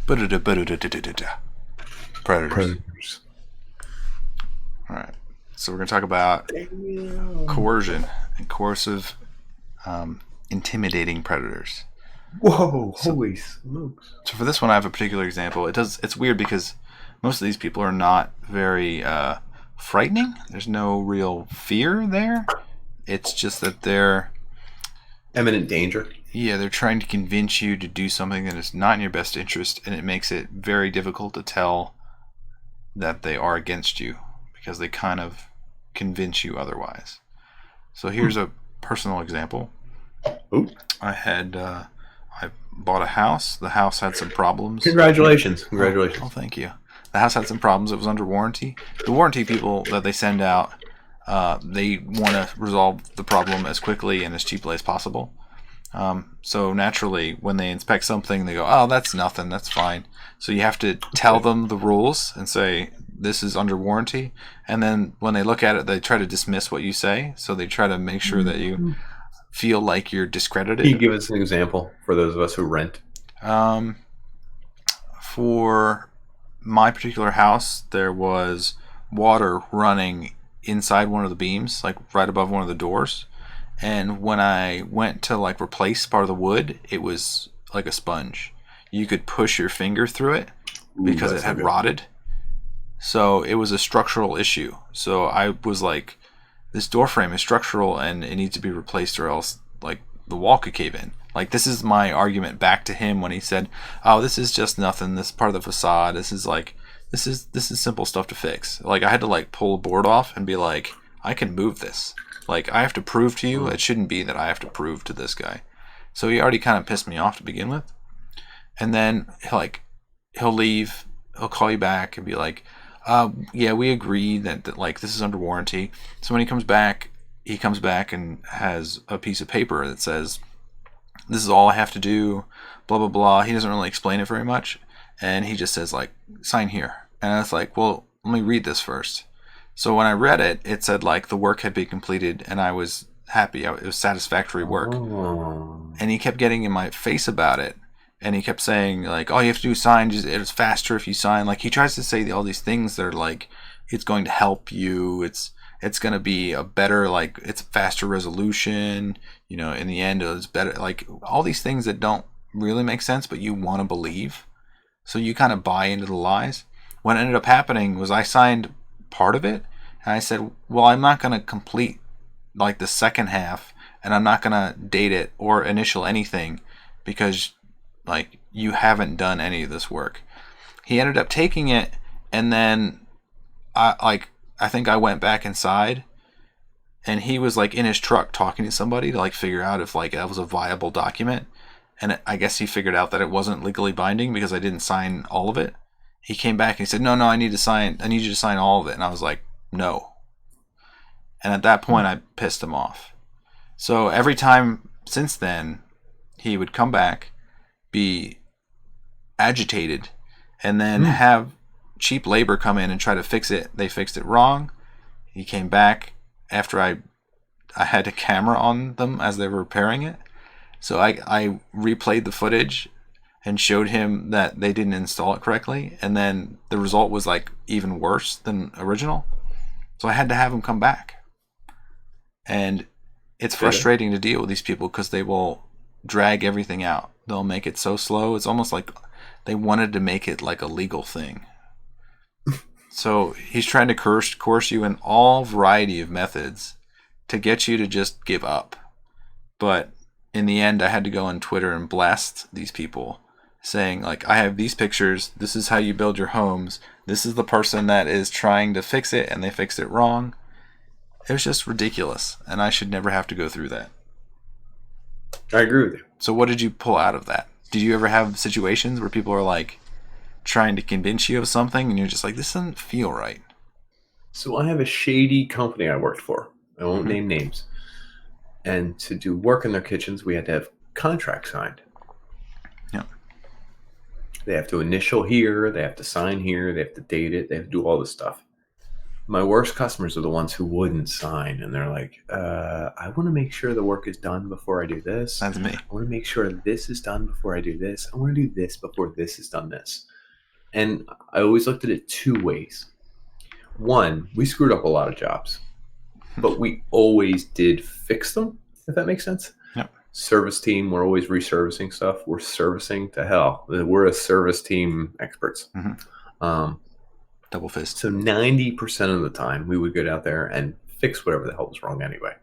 Predators. Predators. All right. So we're going to talk about coercion and coercive, intimidating predators. Whoa! So, Holy smokes! so for this one, I have a particular example. It's weird because most of these people are not very frightening. There's no real fear there. It's just that Imminent danger. they're trying to convince you to do something that is not in your best interest, and it makes it very difficult to tell that they are against you because they kind of convince you otherwise. So here's a personal example. Ooh. I bought a house. The house had some problems. Congratulations! Oh, thank you. The house had some problems. It was under warranty. The warranty people that they send out, they want to resolve the problem as quickly and as cheaply as possible. So naturally, when they inspect something, they go, "Oh, that's nothing. That's fine." So you have to tell them the rules and say, "This is under warranty." And then when they look at it, they try to dismiss what you say. So they try to make sure that you feel like you're discredited. Can you give us an example for those of us who rent? For my particular house, there was water running inside one of the beams, like right above one of the doors. And when I went to like replace part of the wood, it was like a sponge. You could push your finger through it because it had rotted. So it was a structural issue. So I was like, this door frame is structural and it needs to be replaced or else like the wall could cave in. Like, this is my argument back to him when he said, "Oh, this is just nothing. This is part of the facade. This is simple stuff to fix." Like, I had to like pull a board off and be like, "I can move this. Like, I have to prove to you. It shouldn't be that I have to prove to this guy." So he already kind of pissed me off to begin with. And then he'll leave. He'll call you back and be like, "Yeah, we agree that like this is under warranty." So when he comes back and has a piece of paper that says, "This is all I have to do," blah blah blah. He doesn't really explain it very much, and he just says like, "Sign here." And I was like, "Well, let me read this first." So when I read it, it said like the work had been completed, and I was happy. It was satisfactory work. And he kept getting in my face about it, and he kept saying like, "All you have to do is sign. It's faster if you sign." Like, he tries to say all these things that are like, it's going to help you. It's going to be a better, like, it's faster resolution. You know, in the end, it's better. Like, all these things that don't really make sense, but you want to believe. So you kind of buy into the lies. What ended up happening was I signed part of it, and I said, "Well, I'm not going to complete like the second half, and I'm not going to date it or initial anything because like you haven't done any of this work." He ended up taking it, and then I think I went back inside, and he was like in his truck talking to somebody to like figure out if like that was a viable document. And I guess he figured out that it wasn't legally binding because I didn't sign all of it. He came back and he said, "No, I need you to sign all of it." And I was like, "No." And at that point, I pissed him off. So every time since then, he would come back, be agitated, and then have cheap labor come in and try to fix it. They fixed it wrong. He came back after I had a camera on them as they were repairing it. So I replayed the footage and showed him that they didn't install it correctly, and then the result was like even worse than original. So I had to have him come back. And it's frustrating to deal with these people because they will drag everything out. They'll make it so slow. It's almost like they wanted to make it like a legal thing. So he's trying to coerce you in all variety of methods to get you to just give up. But in the end, I had to go on Twitter and blast these people, saying like, "I have these pictures. This is how you build your homes. This is the person that is trying to fix it, and they fixed it wrong." It was just ridiculous, and I should never have to go through that. I agree with you. So what did you pull out of that? Did you ever have situations where people are like trying to convince you of something and you're just like, this doesn't feel right? So I have a shady company I worked for. I won't name names. And to do work in their kitchens, we had to have contracts signed. Yeah. They have to initial here, they have to sign here, they have to date it, they have to do all this stuff. My worst customers are the ones who wouldn't sign, and they're like, I want to make sure the work is done before I do this. That's me. I want to make sure this is done before I do this. I want to do this before this is done this. And I always looked at it two ways. One, we screwed up a lot of jobs, but we always did fix them, if that makes sense. Yep. Service team, we're always resurfacing stuff. We're servicing to hell. We're a service team experts. Mm-hmm. Double fist. So 90% of the time, we would get out there and fix whatever the hell was wrong anyway.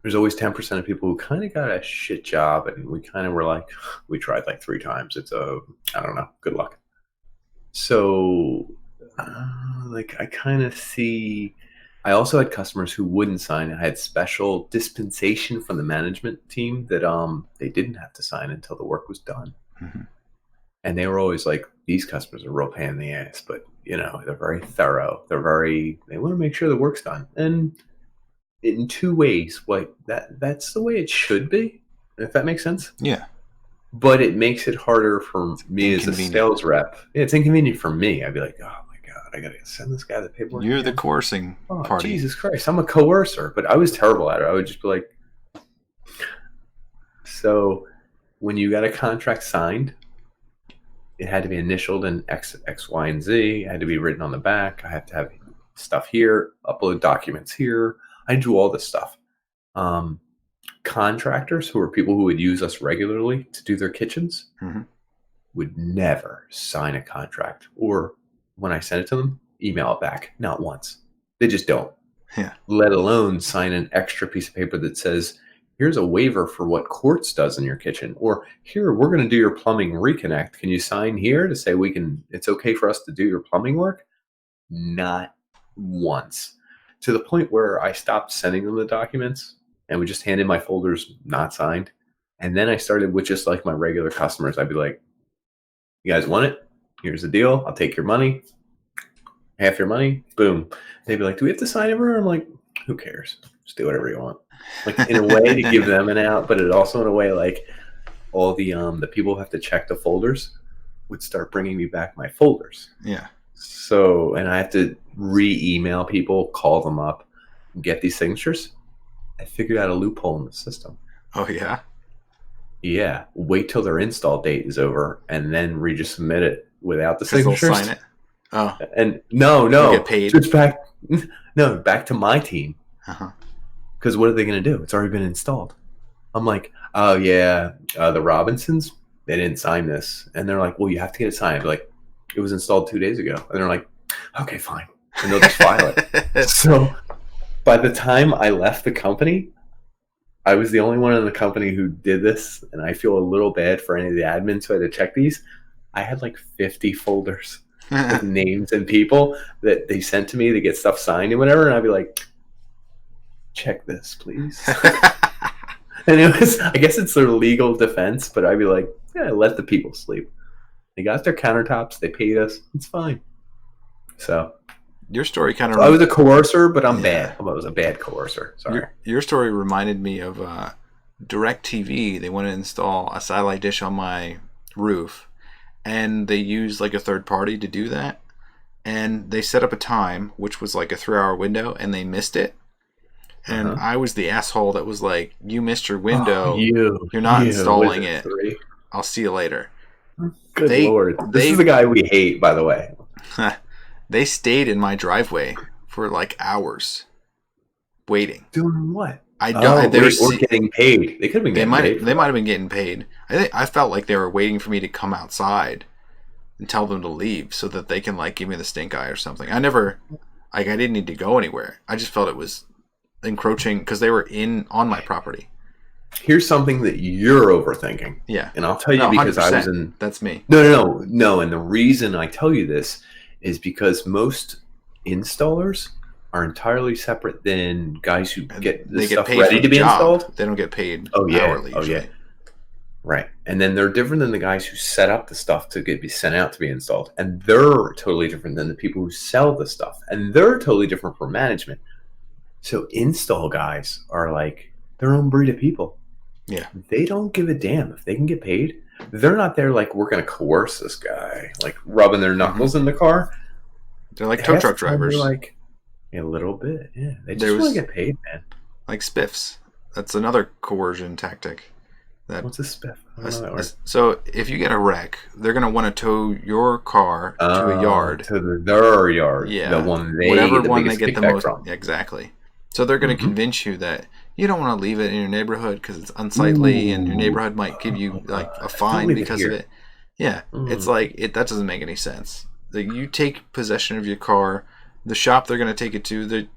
There's always 10% of people who kind of got a shit job, and we kind of were like, we tried like 3 times. It's I don't know, good luck. So, I kind of see. I also had customers who wouldn't sign. I had special dispensation from the management team that they didn't have to sign until the work was done. Mm-hmm. And they were always like, these customers are real pain in the ass, but they're very thorough. They want to make sure the work's done. And in 2 ways, that's the way it should be, if that makes sense. Yeah. But it makes it harder for me as a sales rep. Yeah, it's inconvenient for me. I'd be like, oh my God, I got to send this guy the paperwork. You're the coercing party. Jesus Christ, I'm a coercer, but I was terrible at it. I would just be like, so when you got a contract signed, it had to be initialed in X, Y, and Z. It had to be written on the back. I have to have stuff here, upload documents here. I do all this stuff. Contractors, who are people who would use us regularly to do their kitchens, mm-hmm. would never sign a contract. Or when I send it to them, email it back. Not once. They just don't. Yeah. Let alone sign an extra piece of paper that says, here's a waiver for what Quartz does in your kitchen. Or here, we're going to do your plumbing reconnect. Can you sign here to say it's okay for us to do your plumbing work? Not once. To the point where I stopped sending them the documents and would just hand in my folders not signed. And then I started with just like my regular customers. I'd be like, you guys want it? Here's the deal. I'll take your money. Half your money. Boom. They'd be like, do we have to sign everywhere? I'm like, who cares? Just do whatever you want. Like, in a way to give them an out, but it also in a way like all the people who have to check the folders would start bringing me back my folders. Yeah. So, and I have to re-email people, call them up, get these signatures. I figured out a loophole in the system. Oh, yeah? Yeah. Wait till their install date is over and then submit it without the signatures. They'll sign it. Oh. And no. You'll get paid. It's back to my team. Uh-huh. Because what are they going to do? It's already been installed. I'm like, oh, yeah, the Robinsons, they didn't sign this. And they're like, well, you have to get it signed. I'd be like, it was installed 2 days ago. And they're like, okay, fine. And they'll just file it. So by the time I left the company, I was the only one in the company who did this. And I feel a little bad for any of the admins who had to check these. I had like 50 folders with names and people that they sent to me to get stuff signed and whatever. And I'd be like, check this, please. And it was, I guess it's their legal defense, but I'd be like, yeah, let the people sleep. They got their countertops. They paid us. It's fine. So your story kind of... I was a coercer, but I'm bad. I was a bad coercer. Sorry. Your story reminded me of DirecTV. They want to install a satellite dish on my roof, and they used like a third party to do that. And they set up a time, which was like a 3-hour window, and they missed it. And I was the asshole that was like, you missed your window. You're not installing it. 3? I'll see you later. Good Lord. This is the guy we hate, by the way. They stayed in my driveway for like hours waiting. Doing what? I don't. They were getting paid. They could have been getting paid. They might have been getting paid. I felt like they were waiting for me to come outside and tell them to leave so that they can like give me the stink eye or something. I didn't need to go anywhere. I just felt it was encroaching because they were on my property. Here's something that you're overthinking. Yeah. And I'll tell you because I was in... That's me. No. And the reason I tell you this is because most installers are entirely separate than guys who get the stuff ready to be installed. They don't get paid hourly. Oh, yeah. Right. And then they're different than the guys who set up the stuff to be sent out to be installed. And they're totally different than the people who sell the stuff. And they're totally different from management. So install guys are like their own breed of people. Yeah. They don't give a damn if they can get paid. They're not there like, we're going to coerce this guy, like rubbing their knuckles in the car. They're like tow half the truck time they're drivers, like a little bit. Yeah, they just want there's to get paid, man. like spiffs. That's another coercion tactic. That What's a spiff? I don't know that word. so if you get a wreck, they're gonna want to tow your car to a yard. To their yard. Yeah, The one they whatever get the one they biggest get the kickback most. from. Exactly. So they're going to Mhm. convince you that you don't want to leave it in your neighborhood because it's unsightly, and your neighborhood might give you like a fine leave it because here. of it. Yeah, it's like that doesn't make any sense. Like, you take possession of your car, the shop they're going to take it to, they're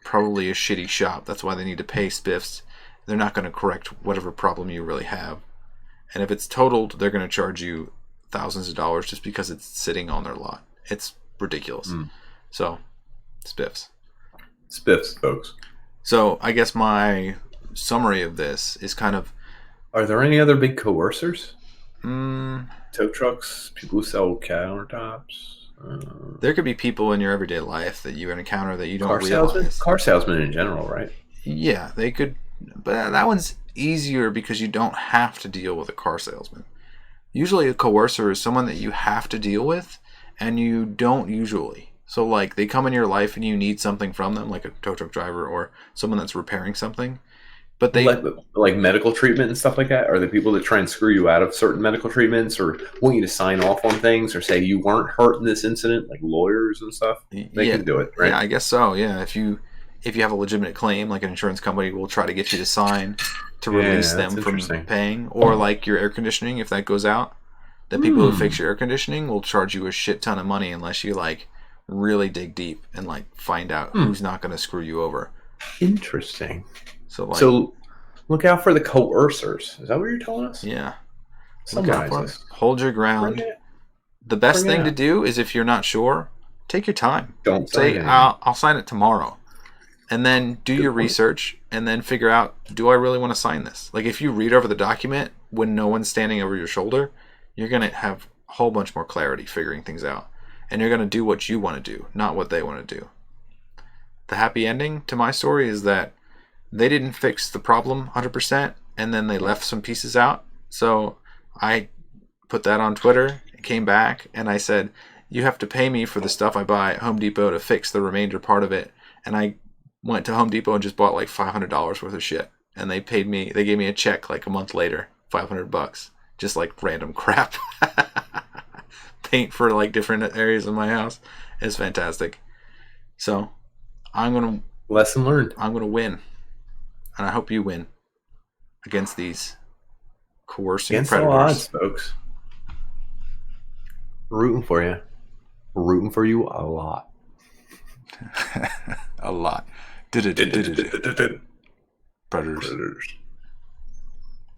probably a shitty shop. That's why they need to pay spiffs. They're not going to correct whatever problem you really have. And if it's totaled, they're going to charge you thousands of dollars just because it's sitting on their lot. It's ridiculous. So, spiffs. Spiffs, folks. So I guess my summary of this is kind of... Are there any other big coercers? Mm, Tow trucks, people who sell countertops. There could be people in your everyday life that you encounter that you don't realize. Car salesmen in general, right? Yeah, they could, but that one's easier because you don't have to deal with a car salesman. Usually a coercer is someone that you have to deal with, and you don't usually. So like, they come in your life and you need something from them, like a tow truck driver or someone that's repairing something. But they like medical treatment and stuff like that. Are the people that try and screw you out of certain medical treatments, or want you to sign off on things, or say you weren't hurt in this incident, like lawyers and stuff? They can do it, right? Yeah, I guess so. Yeah, if you have a legitimate claim, like an insurance company will try to get you to sign to release them from paying, or like your air conditioning, if that goes out, the people who fix your air conditioning will charge you a shit ton of money unless you like really dig deep and like find out who's not going to screw you over. Interesting. So look out for the coercers. Is that what you're telling us? Yeah. Summarize this. Hold your ground. The best thing to do is, if you're not sure, take your time. Don't say, I'll sign it tomorrow. And then do your research and then figure out, do I really want to sign this? Like, if you read over the document when no one's standing over your shoulder, you're going to have a whole bunch more clarity figuring things out. And you're going to do what you want to do, not what they want to do. The happy ending to my story is that they didn't fix the problem 100%, and then they left some pieces out. So I put that on Twitter, came back, and I said, you have to pay me for the stuff I buy at Home Depot to fix the remainder part of it. And I went to Home Depot and just bought like $500 worth of shit. And they paid me, they gave me a check like a month later, $500, just like random crap. Paint for like different areas of my house. It's fantastic. So lesson learned. I'm gonna win. And I hope you win against these coercing predators. All odds, folks. We're rooting for you. We're rooting for you a lot. A lot. Predators.